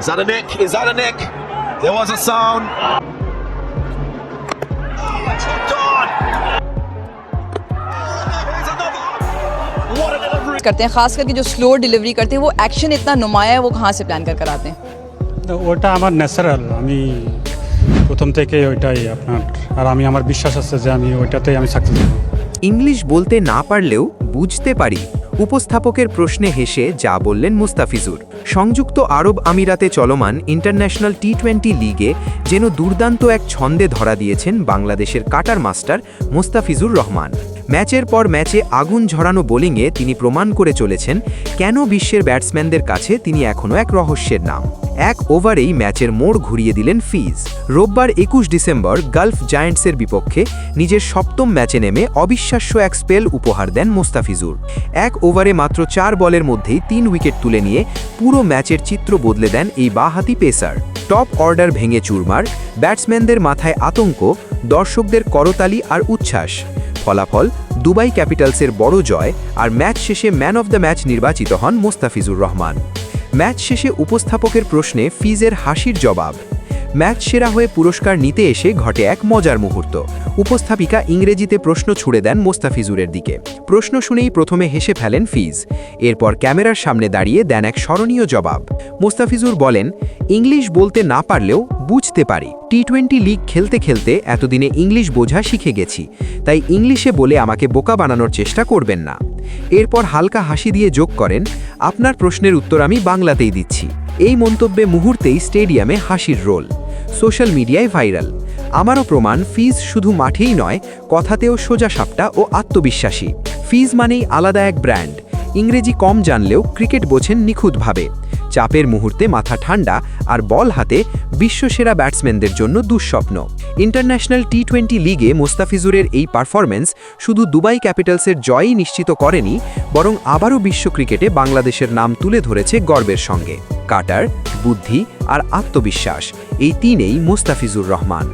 Is that a nick? Is that a nick? There was a sound. It's hooked on. Here's another. What a delivery. करते हैं, खास करके जो slow delivery करते हैं वो एक्शन इतना नुमाया है, वो कहाँ से प्लान कर आते हैं? ওটা আমার ন্যাচারাল, আমি প্রথম থেকে ওইটাই আপনার, আর আমি আমার বিশ্বাস আছে যে আমি ওইটাতেই আমি সাকসেস হব। ইংলিশ বলতে না পারলেও বুঝতে পারি, উপস্থাপকের প্রশ্নে হেসে যা বললেন মুস্তাফিজুর। সংযুক্ত আরব আমিরাতে চলমান ইন্টারন্যাশনাল টি-20 লিগে যেন দুর্দান্ত এক ছন্দে ধরা দিয়েছেন বাংলাদেশের কাটার মাস্টার মুস্তাফিজুর রহমান। ম্যাচের পর ম্যাচে আগুন ঝরানো বোলিংয়ে তিনি প্রমাণ করে চলেছেন কেন বিশ্বের ব্যাটসম্যানদের কাছে তিনি এখনও এক রহস্যের নাম। এক ওভারেই ম্যাচের মোড় ঘুরিয়ে দিলেন ফিজ। রোববার 21 ডিসেম্বর গালফ জায়ান্টসের বিপক্ষে নিজের সপ্তম ম্যাচে নেমে অবিশ্বাস্য এক স্পেল উপহার দেন মুস্তাফিজুর। এক ওভারে মাত্র 4 বলের মধ্যেই 3 উইকেট তুলে নিয়ে পুরো ম্যাচের চিত্র বদলে দেন এই বাঁহাতি পেসার। টপ অর্ডার ভেঙে চুরমার, ব্যাটসম্যানদের মাথায় আতঙ্ক, দর্শকদের করতালি আর উচ্ছ্বাস। ফলাফল দুবাই ক্যাপিটালসের বড় জয়, আর ম্যাচ শেষে ম্যান অফ দ্য ম্যাচ নির্বাচিত হন মুস্তাফিজুর রহমান। ম্যাচ শেষে উপস্থাপকের প্রশ্নে ফিজের হাসির জবাব। ম্যাচ সেরা হয়ে পুরস্কার নিতে এসে ঘটে এক মজার মুহূর্ত। উপস্থাপিকা ইংরেজিতে প্রশ্ন ছুড়ে দেন মুস্তাফিজুরের দিকে। প্রশ্ন শুনেই প্রথমে হেসে ফেলেন ফিজ, এরপর ক্যামেরার সামনে দাঁড়িয়ে দেন এক স্মরণীয় জবাব। মুস্তাফিজুর বলেন, ইংলিশ বলতে না পারলেও বুঝতে পারি। টি-20 লিগ খেলতে খেলতে এতদিনে ইংলিশ বোঝা শিখে গেছি, তাই ইংলিশে বলে আমাকে বোকা বানানোর চেষ্টা করবেন না। এরপর হালকা হাসি দিয়ে যোগ করেন, আপনার প্রশ্নের উত্তর আমি বাংলাতেই দিচ্ছি। এই মন্তব্যে মুহূর্তেই স্টেডিয়ামে হাসির রোল, সোশ্যাল মিডিয়ায় ভাইরাল। আমারও প্রমাণ, ফিজ শুধু মাঠেই নয়, কথাতেও সোজাসাপটা ও আত্মবিশ্বাসী। ফিজ মানেই আলাদা এক ব্র্যান্ড। ইংরেজি কম জানলেও ক্রিকেট বোঝেন নিখুঁতভাবে। চাপের মুহূর্তে মাথা ঠান্ডা, আর বল হাতে বিশ্বসেরা ব্যাটসম্যানদের জন্য দুঃস্বপ্ন। ইন্টারন্যাশনাল টি-20 লিগে মুস্তাফিজুরের এই পারফরম্যান্স শুধু দুবাই ক্যাপিটালসের জয়ই নিশ্চিত করেনি, বরং আবারও বিশ্ব ক্রিকেটে বাংলাদেশের নাম তুলে ধরেছে গর্বের সঙ্গে। কাটার, বুদ্ধি আর আত্মবিশ্বাস, এই তিনেই মুস্তাফিজুর রহমান।